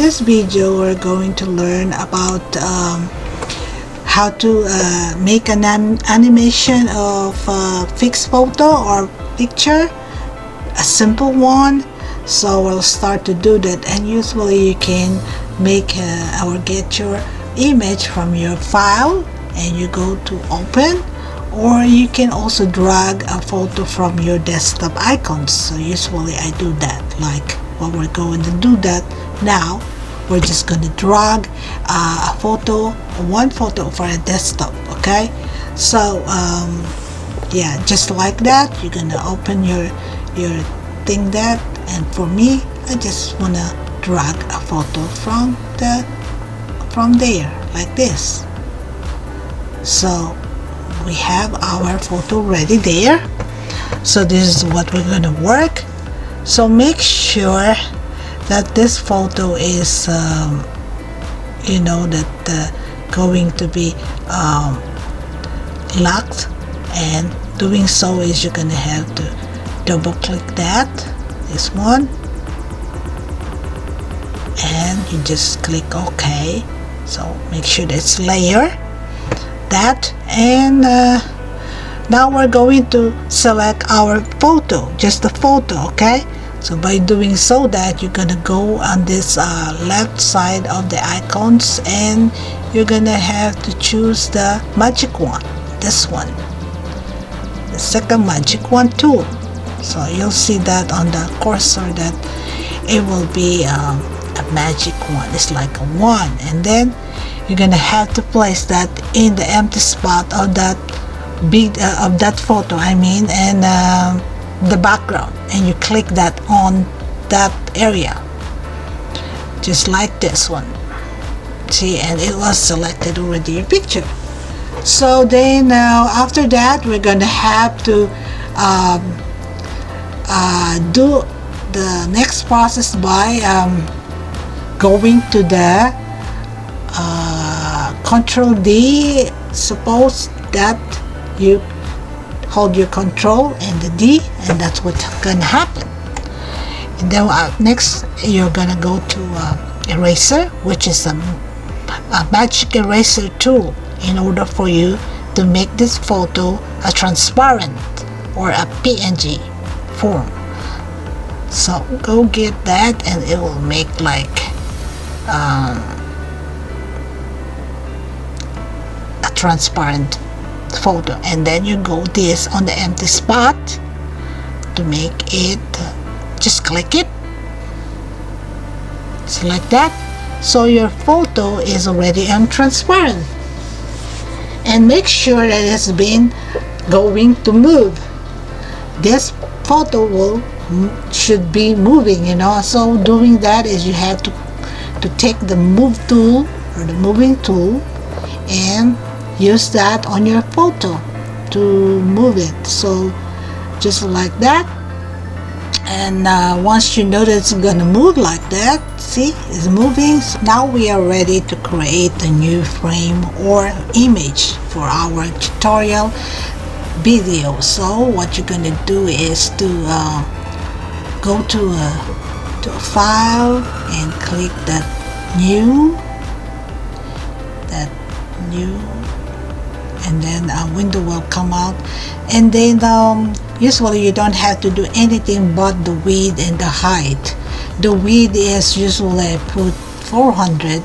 this video, we're going to learn about how to make an animation of fixed photo or picture, a simple one. So we'll start to do that, and usually you can make or get your image from your file and you go to open, or you can also drag a photo from your desktop icons. So usually I do that. Like what we're going to do that now, we're just going to drag a photo, one photo for a desktop. Okay, so yeah, just like that, you're gonna open your thing that, and for me, I just wanna drag a photo from there like this. So we have our photo ready there. So this is what we're gonna work. So make sure that this photo is you know, that going to be locked, and doing so is you're gonna have to double click that, this one, and you just click OK. So make sure that's layer that, and now we're going to select our photo, just the photo. Okay, so by doing so that, you're gonna go on this left side of the icons, and you're gonna have to choose the magic one, this one, the second magic one tool. So you'll see that on the cursor that it will be a magic one. It's like a one, and then you're gonna have to place that in the empty spot of that big of that photo, I mean, and the background, and you click that on that area, just like this one. See, and it was selected already, your picture. So then after that, we're gonna have to do the next process by going to the Control D. Suppose that you hold your Control and the D, and that's what's gonna happen. And then next you're gonna go to eraser, which is a magic eraser tool, in order for you to make this photo a transparent or a PNG form. So go get that, and it will make like a transparent photo. And then you go this on the empty spot to make it, just click it, just like that. So your photo is already transparent, and make sure that it's been going to move. This photo should be moving, you know. So doing that is you have to take the move tool or the moving tool and use that on your photo to move it. So just like that, and once you know that it's gonna move like that, see, it's moving. So now we are ready to create a new frame or image for our tutorial video. So what you're gonna do is to go to a file and click that new, and then a window will come out. And then usually you don't have to do anything but the width and the height. The width is usually I put 400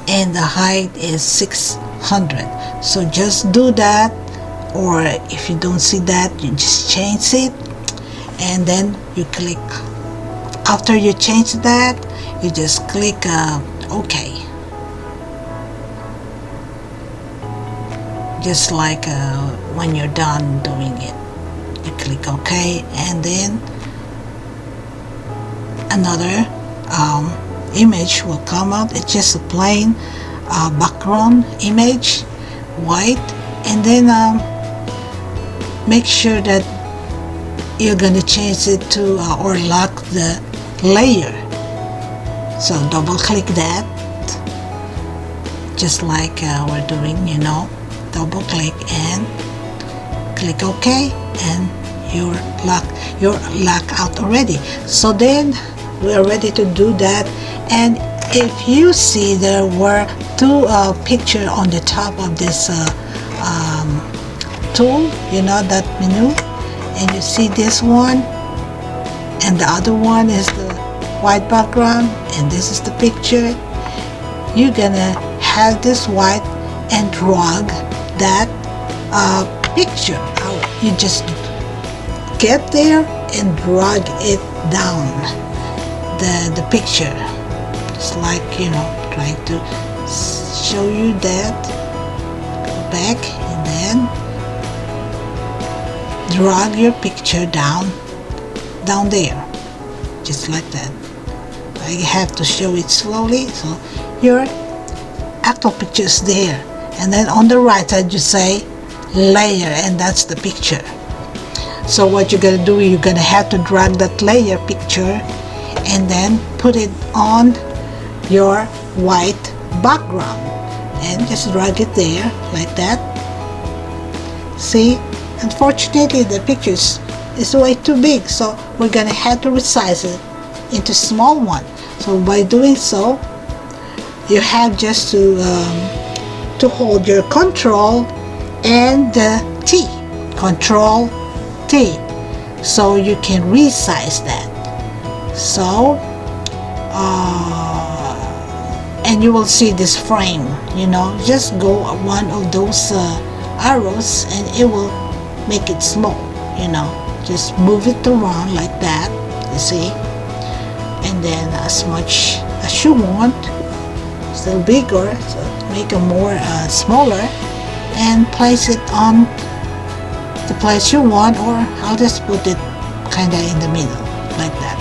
and the height is 600. So just do that, or if you don't see that, you just change it, and then you click. After you change that, you just click OK. Just like when you're done doing it, you click OK, and then another image will come out. It's just a plain background image, white, and then make sure that you're going to change it to or lock the layer. So double click that, just like we're doing, you know, double click and click OK, and you're locked out already. So then we are ready to do that, and if you see there were two pictures on the top of this tool, you know, that menu, and you see this one and the other one is the white background and this is the picture, you're gonna have this white and drag that picture out. You just get there and drag it down the picture. It's like, you know, trying to show you that. Go back and then drag your picture down there, just like that. I have to show it slowly, so your actual picture is there, and then on the right side you say layer, and that's the picture. So what you're gonna do, you're gonna have to drag that layer picture and then put it on your white background and just drag it there like that. See, unfortunately the picture is way too big, so we're gonna have to resize it into small one. So by doing so, you have just to hold your Control and the T, Control T, so you can resize that. So and you will see this frame, you know, just go one of those arrows and it will make it small, you know, just move it around like that, you see, and then as much as you want, still bigger, so make it more smaller and place it on the place you want, or I'll just put it kinda in the middle like that.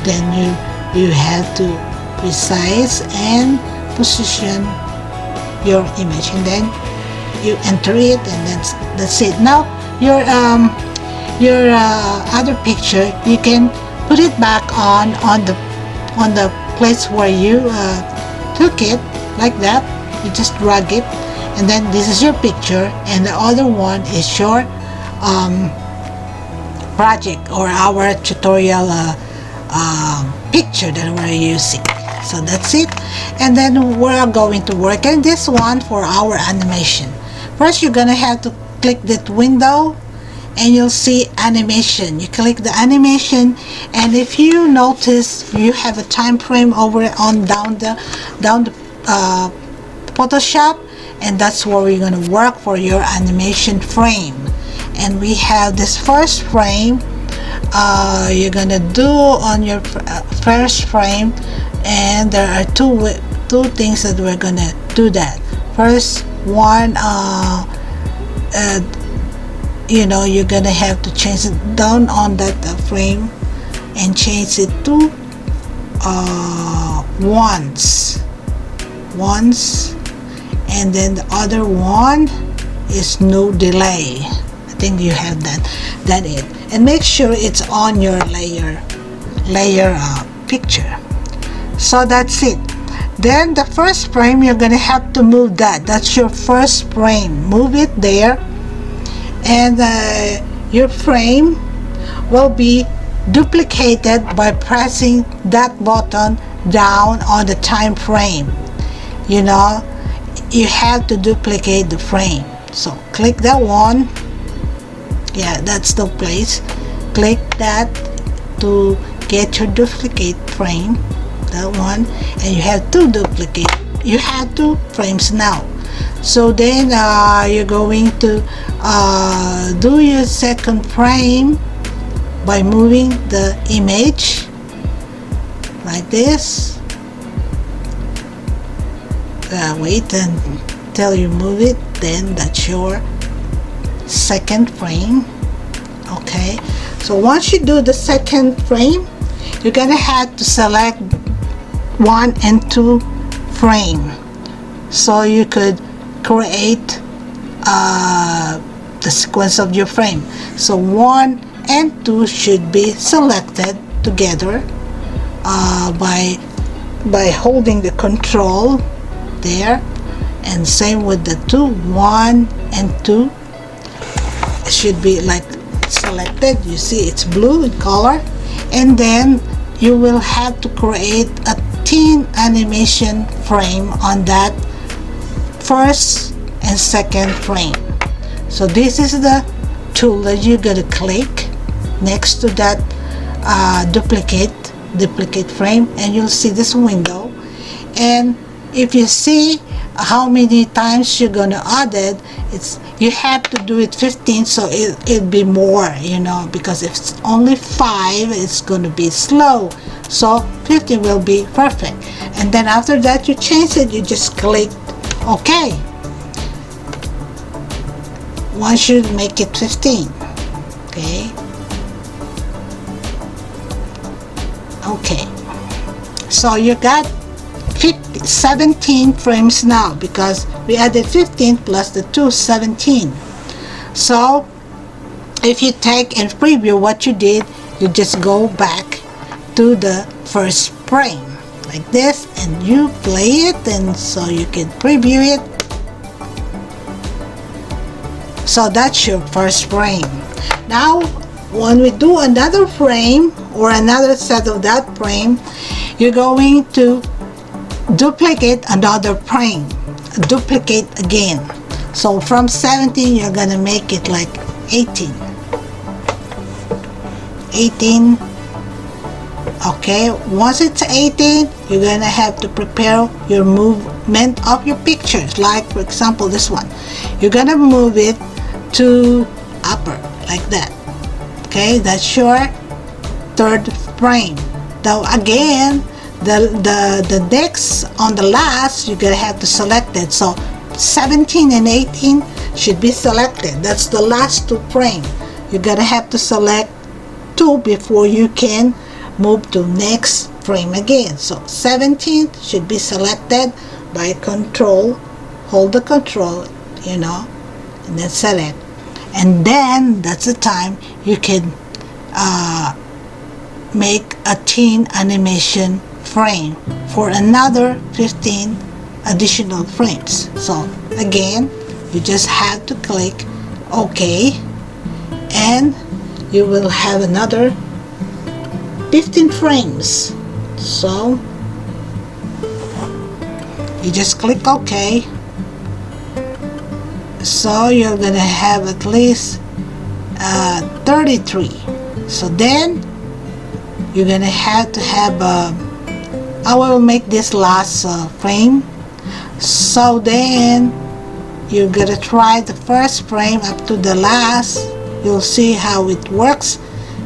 Then you have to resize and position your image, and then you enter it, and that's it. Now your other picture, you can put it back on the place where you took it like that. You just drag it, and then this is your picture, and the other one is your project or our tutorial picture that we're using. So that's it, and then we're going to work on this one for our animation. First, you're gonna have to click that window and you'll see animation. You click the animation, and if you notice you have a time frame over on down the Photoshop, and that's where we're going to work for your animation frame. And we have this first frame. You're gonna do on your first frame, and there are two things that we're gonna do that. First one, you know, you're gonna have to change it down on that frame and change it to once, and then the other one is no delay. I think you have that it, and make sure it's on your layer picture. So that's it. Then the first frame, you're gonna have to move that's your first frame, move it there, and your frame will be duplicated by pressing that button down on the time frame. You know, you have to duplicate the frame, so click that one. Yeah, that's the place. Click that to get your duplicate frame, that one, and you have to duplicate. You have 2 frames now. So then you're going to do your second frame by moving the image like this. Wait until you move it, then that's your second frame. Okay, so once you do the second frame, you're gonna have to select 1 and 2 frame, so you could create the sequence of your frame. So 1 and 2 should be selected together by holding the control there, and same with the 2. 1 and 2 should be like selected. You see it's blue in color, and then you will have to create a 15 animation frame on that first and second frame. So this is the tool that you're going to click next to that duplicate frame, and you'll see this window. And if you see how many times you're going to add it, you have to do it 15, so it'll be more, you know, because if it's only 5, it's going to be slow. So 15 will be perfect. And then after that, you change it, you just click OK. Once you make it 15, okay. So you got 17 frames now, because we added 15 plus the 2, 17. So if you take and preview what you did, you just go back to the first frame like this, and you play it, and so you can preview it. So that's your first frame. Now when we do another frame or another set of that frame, you're going to duplicate another frame, duplicate again. So from 17, you're gonna make it like 18. Okay, once it's 18, you're gonna have to prepare your movement of your pictures. Like for example, this one, you're gonna move it to upper like that. Okay, that's your third frame. Now again, the next on the last, you're gonna have to select it. So 17 and 18 should be selected. That's the last 2 frames. You're gonna have to select 2 before you can move to next frame again. So 17 should be selected by control, hold the control, you know, and then select. And then that's the time you can make a teen animation frame for another 15 additional frames. So again, you just have to click OK, and you will have another 15 frames. So you just click OK. So you're gonna have at least 33. So then you're gonna have to have I will make this last frame. So then you're gonna try the first frame up to the last. You'll see how it works.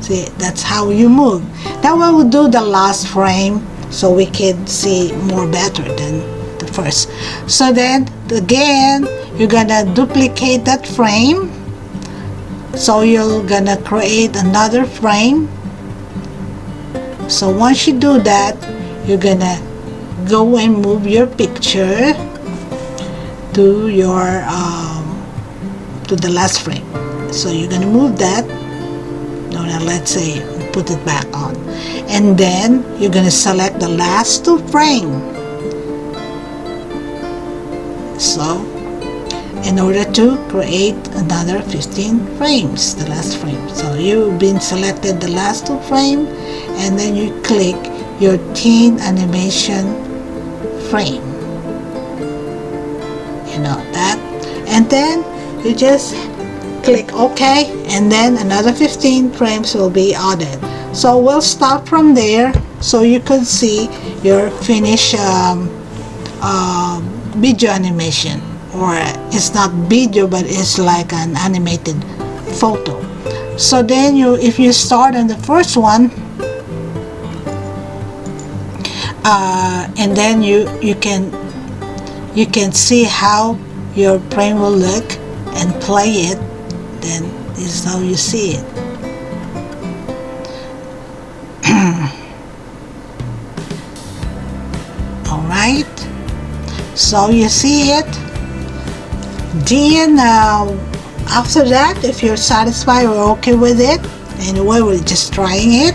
See, that's how you move. Now we will do the last frame so we can see more better than the first. So then again, you're gonna duplicate that frame. So you're gonna create another frame. So once you do that, you're gonna go and move your picture to your to the last frame. So you're gonna move that. No, now let's say put it back on, and then you're gonna select the last 2 frames. So in order to create another 15 frames, the last frame. So you've been selected the last 2 frames, and then you click your teen animation frame, you know that, and then you just click OK, and then another 15 frames will be added. So we'll start from there so you can see your finished video animation, or it's not video but it's like an animated photo. So then if you start on the first one, and then you can see how your frame will look and play it. Then this is how you see it. Alright, so you see it. Then after that, if you're satisfied or okay with it, anyway, we're just trying it,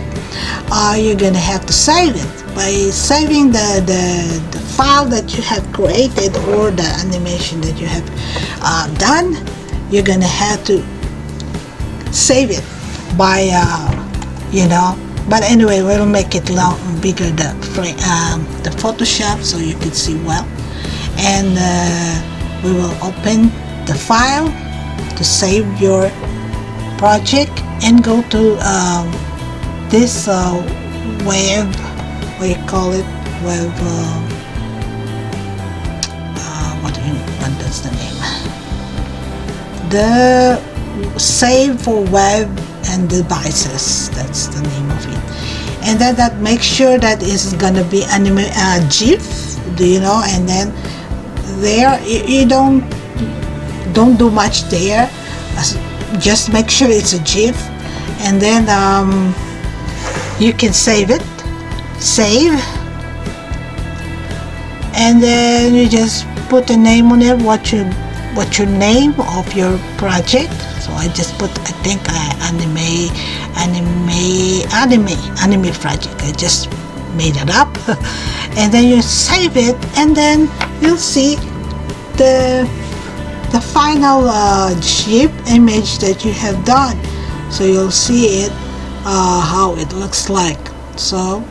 you're gonna have to save it. By saving the file that you have created or the animation that you have done, you're gonna have to save it by you know, But anyway, we'll make it bigger, the Photoshop, so you can see well. And we will open the file to save your project and go to this web, what you call it, web, what is the name? The Save for Web and Devices, that's the name of it. And then that, make sure that is gonna be GIF, do you know? And then there, you don't do much there, just make sure it's a GIF. And then you can save it, and then you just put a name on it, what's your name of your project. So I just put, I think, anime project. I just made it up. And then you save it, and then you'll see the final GIF image that you have done. So you'll see it, how it looks like. So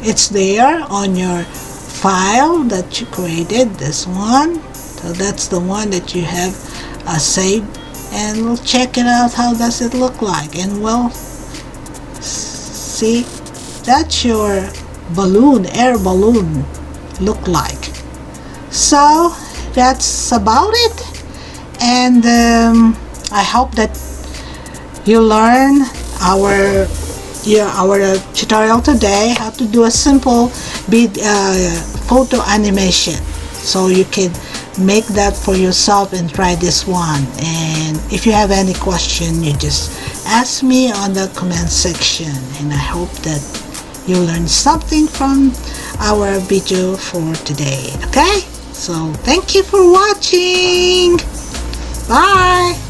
it's there on your file that you created, this one. So that's the one that you have saved, and we'll check it out, how does it look like. And we'll see, that's your balloon, air balloon look like. So that's about it. And I hope that you learn our tutorial today, how to do a simple photo animation. So you can make that for yourself and try this one. And if you have any question, you just ask me on the comment section. And I hope that you learned something from our video for today. Okay, so thank you for watching. Bye.